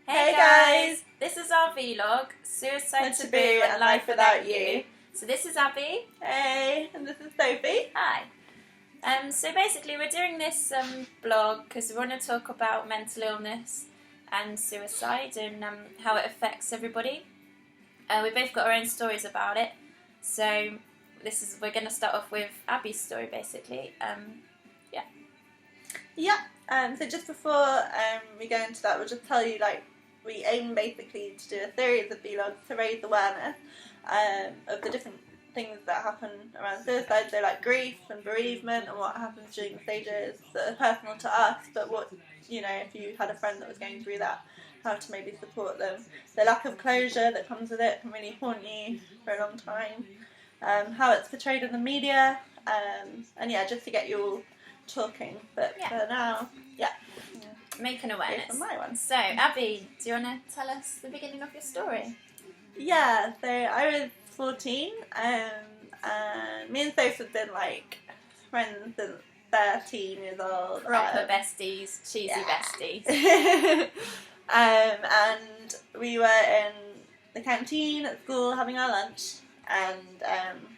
Hey guys! This is our vlog, Suicide, Taboo and Life Without You. So this is Abbie. Hey, and this is Sophie. Hi. So basically we're doing this blog because we want to talk about mental illness and suicide and how it affects everybody. We both got our own stories about it. So we're going to start off with Abbie's story basically. So just before we go into that, we'll just tell you, we aim basically to do a series of vlogs to raise awareness of the different things that happen around suicide, so like grief and bereavement and what happens during the stages that are personal to us, but what, if you had a friend that was going through that, how to maybe support them. The lack of closure that comes with it can really haunt you for a long time. How it's portrayed in the media, and just to get you all talking, but for now, make an awareness. On my one. So, Abbie, do you want to tell us the beginning of your story? Yeah, so I was 14, and me and Sophie have been friends since 13 years old. Proper besties, cheesy besties. And we were in the canteen at school having our lunch, and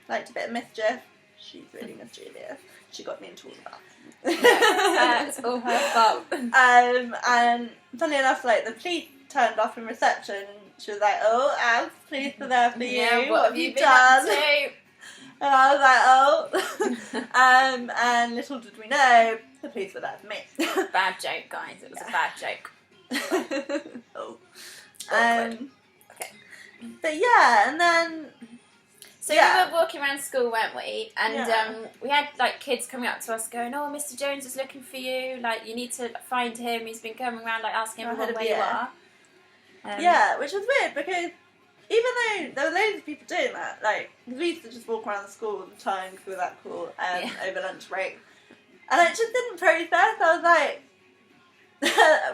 liked a bit of mischief. She's really mischievous. She got me into all of that. That's all her fault. And funny enough, the police turned up in reception, and she was like, "Oh, Ab, police are there for you. What have you done?" And I was like, "Oh." And little did we know, the police were there for me. Bad joke, guys. It was a bad joke. Oh. Okay. But yeah, and then. So we were walking around school, weren't we? And we had kids coming up to us going, "Oh, Mr. Jones is looking for you. You need to find him. He's been coming around asking everyone where you are." Which was weird because even though there were loads of people doing that, we used to just walk around the school all the time because we were that cool over lunch break, and I just didn't process. I was like.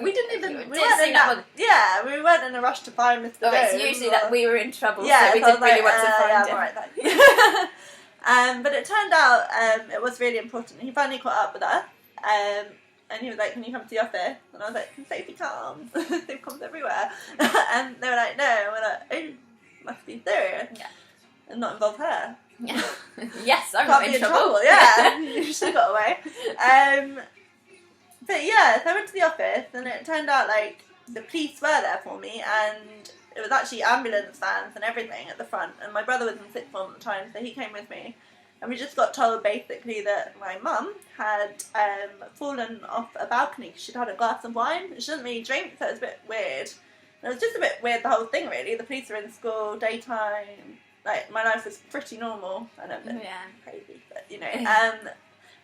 We weren't in a rush to find Mr. Jones. It's usually that we were in trouble, so we didn't really want to find him. Right, thanks. But it turned out it was really important. He finally caught up with us, and he was like, "Can you come to the office?" And I was like, "Can Sophie come?" Sophie comes everywhere. And they were like, "No." And we're like, "Oh, must be serious." Yeah. And not involve her. Yeah. Yes, I'm Can't not be in trouble. Yeah, she got away. But so I went to the office, and it turned out the police were there for me, and it was actually ambulance vans and everything at the front, and my brother was in sixth form at the time, so he came with me, and we just got told basically that my mum had fallen off a balcony because she'd had a glass of wine. She doesn't really drink, so it was a bit weird. And it was just a bit weird, the whole thing really. The police were in school, daytime, my life was pretty normal. I know, a bit crazy, but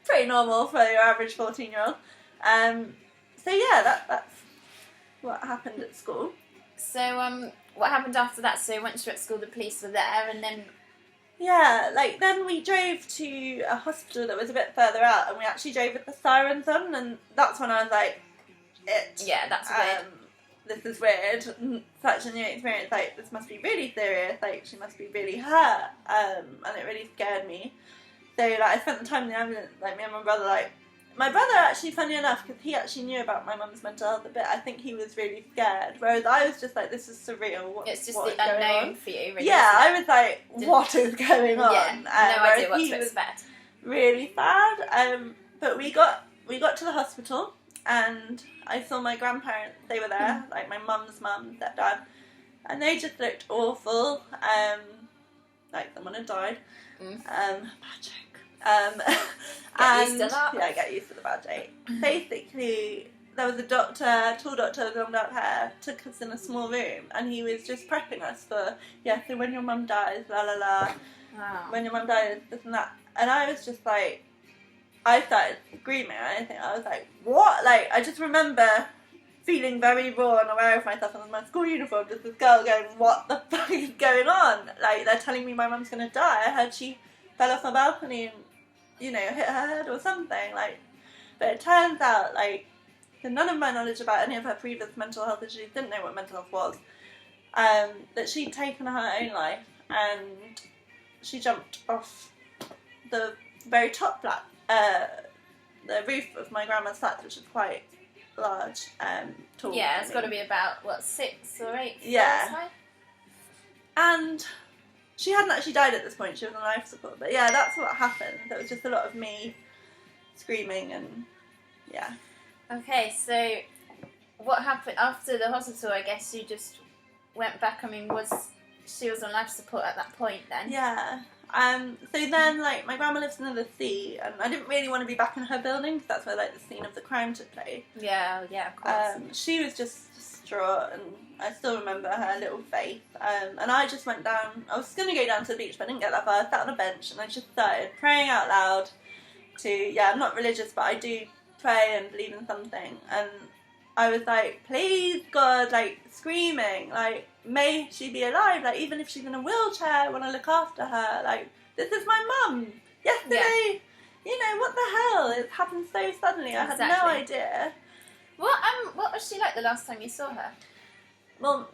pretty normal for your average 14-year-old. That's what happened at school. So, what happened after that? So, once you were at school, the police were there, and then... Yeah, then we drove to a hospital that was a bit further out, and we actually drove with the sirens on, and that's when I was like, Yeah, that's weird. This is weird. Such a new experience. This must be really serious. She must be really hurt. And it really scared me. So, I spent the time in the ambulance, me and my brother, my brother, actually, funny enough, because he actually knew about my mum's mental health a bit, I think he was really scared. Whereas I was just this is surreal. It's just the unknown for you, really. Yeah, I was like, what is going on? Yeah, no idea what to expect. Really sad. But we got to the hospital, and I saw my grandparents. They were there, my mum's mum, stepdad, and they just looked awful. Someone had died. Bad joke. Get used to that. Yeah, get used to the bad joke. Basically, there was a doctor, tall doctor with long dark hair, took us in a small room, and he was just prepping us for, so when your mum dies, la la la, when your mum dies, this and that. And I was just I started screaming. I was like, what? I just remember feeling very raw and aware of myself in my school uniform, just this girl going, what the fuck is going on? They're telling me my mum's going to die. I heard she fell off a balcony and, hit her head or something, but it turns out, none of my knowledge about any of her previous mental health issues, didn't know what mental health was, that she'd taken her own life, and she jumped off the very top flat, the roof of my grandma's flat, which is quite large, tall. Yeah, it's got to be about, what, 6 or 8 Yeah. floors high? And she hadn't actually died at this point, she was on life support, but yeah, that's what happened. There was just a lot of me screaming and, yeah. Okay, so what happened after the hospital? I guess you just went back. I mean, she was on life support at that point then? Yeah. So then, like, my grandma lives in the sea, and I didn't really want to be back in her building because that's where, like, the scene of the crime took place. Yeah, of course. She was just distraught, and I still remember her little face. And I just went down. I was going to go down to the beach, but I didn't get that far. I sat on a bench, and I just started praying out loud I'm not religious, but I do pray and believe in something. And I was like, please, God, like, screaming, like, may she be alive, like, even if she's in a wheelchair, I want to look after her, like, this is my mum. Yesterday, you know, what the hell? It happened so suddenly, I had no idea. What was she like the last time you saw her? Well,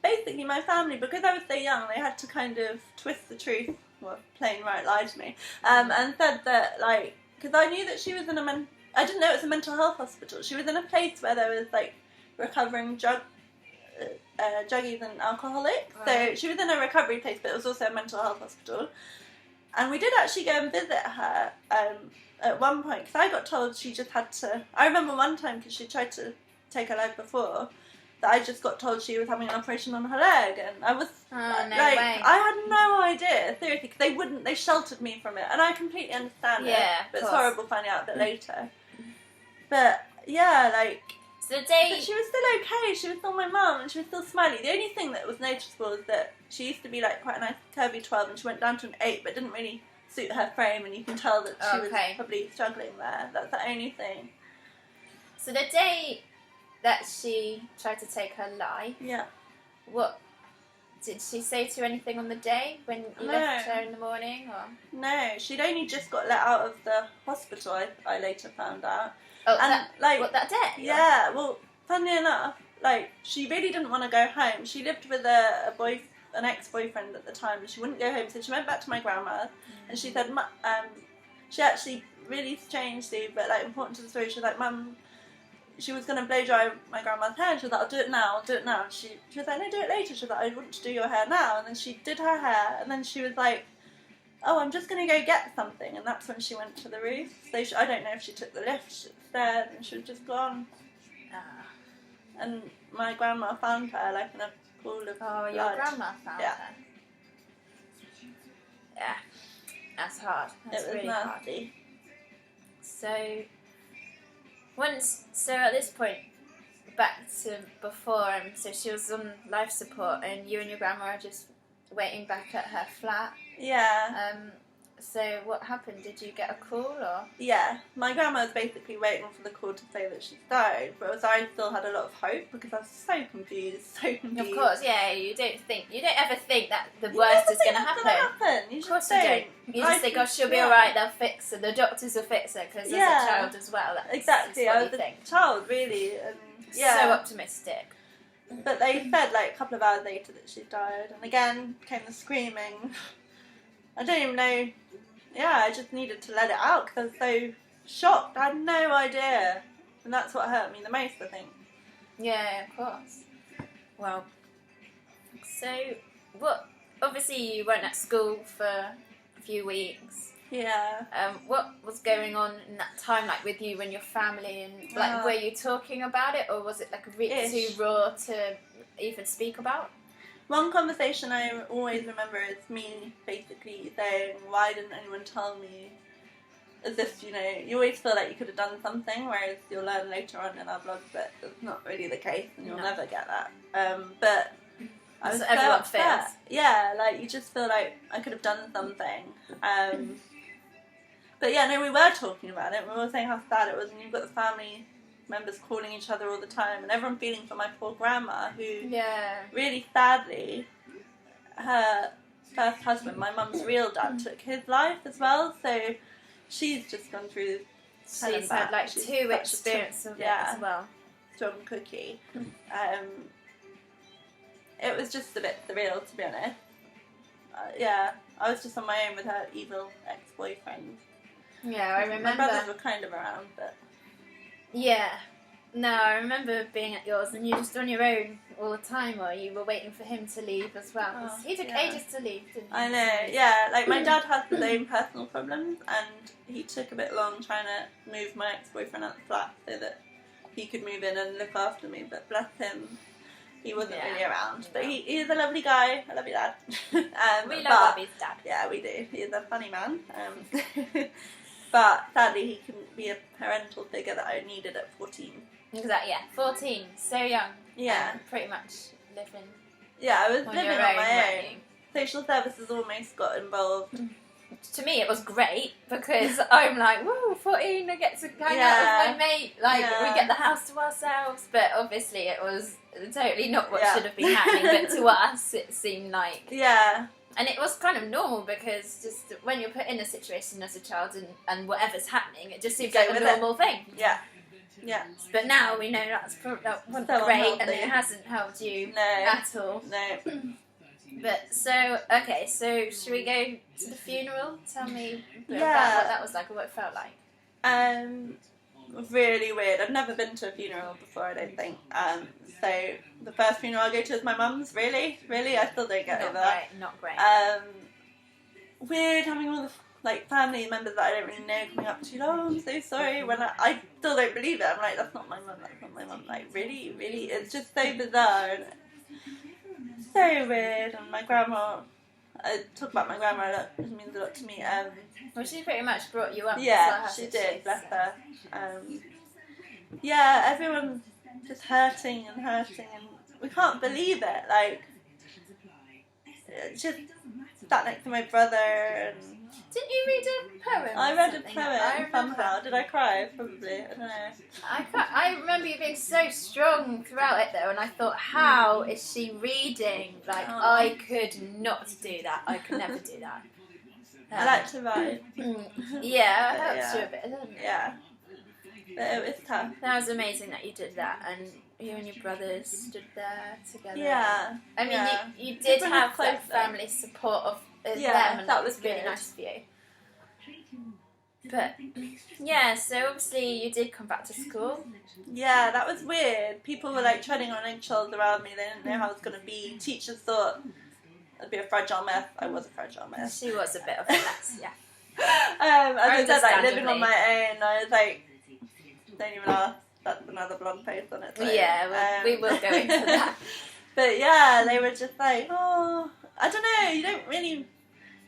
basically my family, because I was so young, they had to kind of twist the truth, well, plain right lie to me, and said that, like, because I knew that she was in I didn't know it was a mental health hospital. She was in a place where there was, like, recovering juggies and alcoholics. Right. So she was in a recovery place, but it was also a mental health hospital. And we did actually go and visit her at one point, because I got told she just had to... I remember one time, because she tried to take her leg before, that I just got told she was having an operation on her leg, and I was way. I had no idea, seriously, because they sheltered me from it, and I completely understand it, but it's horrible finding out a bit later. But yeah, like, so the day... But she was still okay, she was still my mum, and she was still smiley. The only thing that was noticeable is that she used to be, like, quite a nice curvy 12, and she went down to an 8, but it didn't really suit her frame, and you can tell that she was probably struggling there. That's the only thing. So the day that she tried to take her life, what did she say to you anything on the day when you left her in the morning? Or no, she'd only just got let out of the hospital, I later found out. Oh, and that day? Yeah, well, funnily enough, like, she really didn't want to go home. She lived with an ex-boyfriend at the time, and she wouldn't go home, so she went back to my grandma's, and she said, she actually, really strangely, but, like, important to the story, she was like, Mum, she was going to blow dry my grandma's hair, and she was like, I'll do it now. And she was like, no, do it later. She was like, I want to do your hair now. And then she did her hair, and then she was like, oh, I'm just going to go get something. And that's when she went to the roof. So I don't know if she took the lift upstairs, and she was just gone. And my grandma found her, like, in a pool of blood. Your grandma found her? Yeah. That's hard. That's really nasty. Hard. So at this point, back to before, so she was on life support, and you and your grandma are just waiting back at her flat. Yeah. So what happened? Did you get a call, or? Yeah, my grandma was basically waiting for the call to say that she's died, but I still had a lot of hope because I was so confused. Of course, yeah. You don't ever think that the worst is going to happen. You of course you don't. You just think, oh, she'll be alright, they'll fix her, the doctors will fix her, because as a child as well, that's I was a child, really, and so optimistic. But they said, like, a couple of hours later that she died, and again came the screaming. I don't even know. Yeah, I just needed to let it out because I was so shocked. I had no idea, and that's what hurt me the most, I think. Yeah, of course. Well, so what? Obviously, you weren't at school for a few weeks. Yeah. What was going on in that time, like, with you and your family, and, like, were you talking about it, or was it, like, a bit too raw to even speak about? One conversation I always remember is me basically saying, why didn't anyone tell me? As if, you know, you always feel like you could have done something, whereas you'll learn later on in our vlog that it's not really the case, and you'll never get that. But I was everyone feels. Yeah, like, you just feel like I could have done something. But yeah, no, we were talking about it. We were saying how sad it was, and you've got the family members calling each other all the time, and everyone feeling for my poor grandma, who really sadly, her first husband, my mum's real dad, took his life as well, so she's just gone through. She's had, like, two experiences of it as well. Strong cookie. It was just a bit surreal, to be honest. I was just on my own with her evil ex-boyfriend. Yeah, I remember. My brothers were kind of around, but... Yeah. No, I remember being at yours and you were just on your own all the time, or you were waiting for him to leave as well. 'Cause he took ages to leave, didn't he? I know, yeah. Like, my dad has his own personal problems, and he took a bit long trying to move my ex-boyfriend out the flat so that he could move in and look after me, but bless him, he wasn't really around. But he is a lovely guy. I love your dad. We love Abbie's dad. Yeah, we do. He is a funny man. But sadly, he couldn't be a parental figure that I needed at 14. Exactly, yeah. 14, so young. Yeah. Pretty much living. Yeah, I was living on my own. Running. Social services almost got involved. To me, it was great because I'm like, woo, 14, I get to hang out with my mate. Like, we get the house to ourselves. But obviously, it was totally not what should have been happening. But to us, it seemed like. Yeah. And it was kind of normal because just when you're put in a situation as a child and whatever's happening, it just seems like a normal thing. Yeah. Yeah. But now we know that wasn't so great unhealthy. and it hasn't helped you No. at all. No. But so, okay, so should we go to the funeral? Tell me a bit about what that was like or what it felt like. Really weird. I've never been to a funeral before, I don't think. So the first funeral I go to is my mum's. Really, I still don't get over that. Not great. Weird having all the family members that I don't really know coming up to. Oh, I'm so sorry. When I still don't believe it. I'm like, that's not my mum. That's not my mum. Like, really, it's just so bizarre and so weird. And my grandma. I talk about my grandma a lot. It means a lot to me. Well, she pretty much brought you up. Yeah, she did. Bless her. Yeah, everyone's just hurting, and we can't believe it. Like, just sat next to my brother, and didn't you read a poem? I read a poem somehow. Did I cry? Probably. I don't know. I remember you being so strong throughout it though, and I thought, how is she reading? Like, I could not do that. I could never do that. I like to write. Yeah, it helps you a bit, doesn't it? Yeah. But it was tough. That was amazing that you did that, and you and your brothers stood there together. Yeah. I mean, you did have that family support of them, and that was really nice for you. But, yeah, so obviously you did come back to school. Yeah, that was weird. People were like treading on eggshells around me. They didn't know how it was going to be. Teachers thought I'd be a fragile mess. I was a fragile mess. She was a bit of a mess, yeah. As I said, like, living on my own, I was like, don't even ask. That's another blog post on it. So, yeah, we will go into that. But yeah, they were just like, oh, I don't know, you don't really,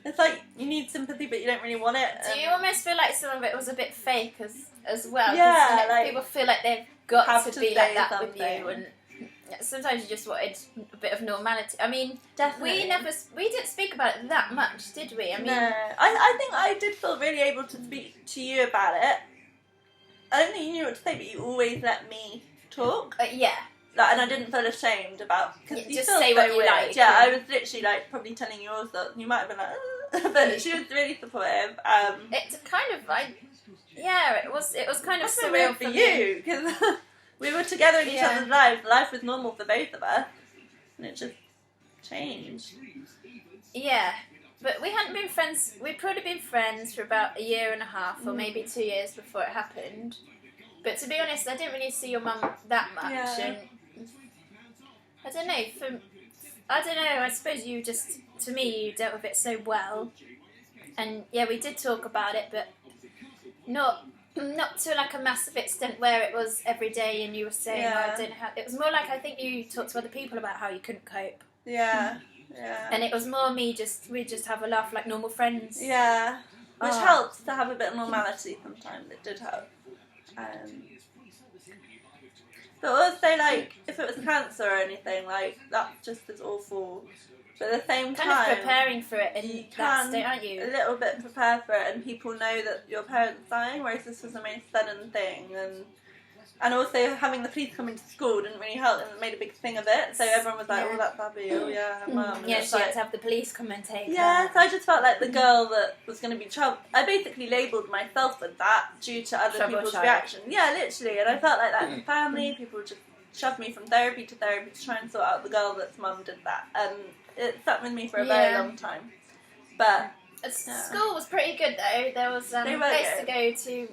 it's like you need sympathy but you don't really want it. Do you almost feel like some of it was a bit fake as well? Yeah, like, people feel like they've got to be like that something. with you, and sometimes you just wanted a bit of normality. I mean, definitely. we didn't speak about it that much, did we? I mean, no, I think I did feel really able to speak to you about it. I don't think you knew what to say, but you always let me talk. Yeah. Like, and I didn't feel ashamed about, because you just feel say so what you weird. like. Yeah, I was literally like probably telling you all thoughts. You might have been like, but she was really supportive. It's kind of like, yeah, it was kind of surreal weird for you, because we were together in each other's lives. Life was normal for both of us, and it just changed. Yeah. But we hadn't been friends, we'd probably been friends for about a year and a half or maybe 2 years before it happened. But to be honest, I didn't really see your mum that much. Yeah. And I don't know, I suppose you just, to me, you dealt with it so well. And yeah, we did talk about it, but not to like a massive extent where it was every day and you were saying, oh, I don't know how, it was more like I think you talked to other people about how you couldn't cope. Yeah. Yeah. And it was more we just have a laugh like normal friends. Yeah. Which helps to have a bit of normality sometimes. It did help. But also, like, if it was cancer or anything, like, that's just as awful. But at the same time, kind of preparing for it in you that can state, aren't you? a little bit prepare for it, and people know that your parents are dying, whereas this was the most sudden thing. And also having the police come into school didn't really help, and it made a big thing of it. So everyone was like, oh, that's Abbie, oh yeah, her mum. Yeah, she had to have the police come and take her. So I just felt like the girl that was going to be trouble. I basically labelled myself with that due to other people's reaction. Yeah, literally. And I felt like that in family, people just shoved me from therapy to try and sort out the girl that's mum did that. And it stuck with me for a very long time. But school was pretty good though. There was a place to go to.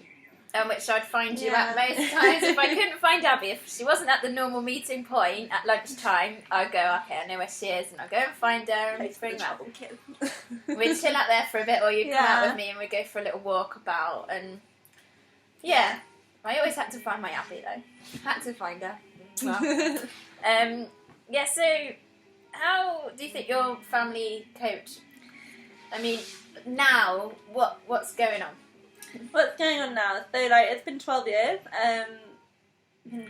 which I'd find you at most times. If I couldn't find Abbie, if she wasn't at the normal meeting point at lunchtime, I'd go, okay, I know where she is, and I'll go and find her and bring her. We'd chill out there for a bit, or you'd come out with me and we'd go for a little walk about, and I always had to find my Abbie though. Had to find her. Well, so how do you think your family coped? I mean, now, what's going on? What's going on now? So, like, it's been 12 years.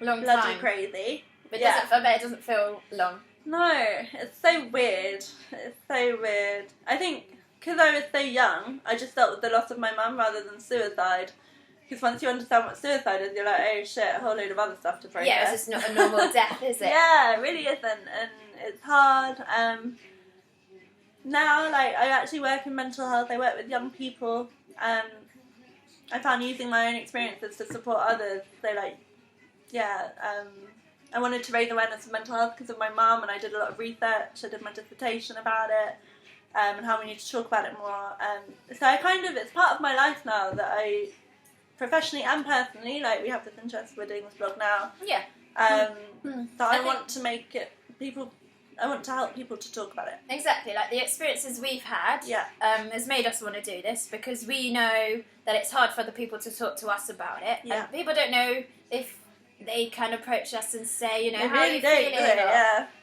Long bloody time. Crazy. But I bet it doesn't feel long. No, it's so weird. It's so weird. I think because I was so young, I just dealt with the loss of my mum rather than suicide. Because once you understand what suicide is, you're like, oh shit, a whole load of other stuff to process. Yeah, it's just not a normal death, is it? Yeah, it really isn't. And it's hard. Now, like, I actually work in mental health. I work with young people. I found using my own experiences to support others. So, like, I wanted to raise awareness of mental health because of my mum, and I did a lot of research. I did my dissertation about it, and how we need to talk about it more. So it's part of my life now that I, professionally and personally, like, we have this interest, we're doing this blog now. Yeah. So I want to make it, I want to help people to talk about it. Exactly, like the experiences we've had has made us want to do this, because we know that it's hard for other people to talk to us about it. Yeah. And people don't know if they can approach us and say, they how really are you don't, feeling?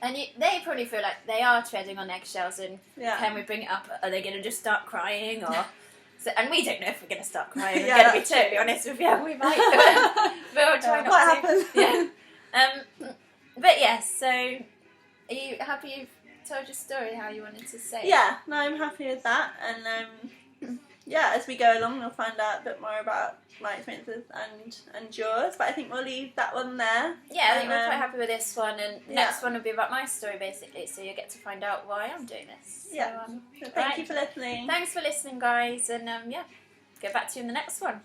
And they probably feel like they are treading on eggshells, and can we bring it up? Are they going to just start crying? Or and we don't know if we're going to start crying. We're going to be totally honest with you. We might. But we'll try not to. What happens? Yeah. But yes, so are you happy you've told your story how you wanted to say it? Yeah, no, I'm happy with that. And as we go along, we'll find out a bit more about my experiences and yours. But I think we'll leave that one there. Yeah, I think we're quite happy with this one. And next one will be about my story, basically. So you'll get to find out why I'm doing this. Yeah. So thank you for listening. Thanks for listening, guys. And get back to you in the next one.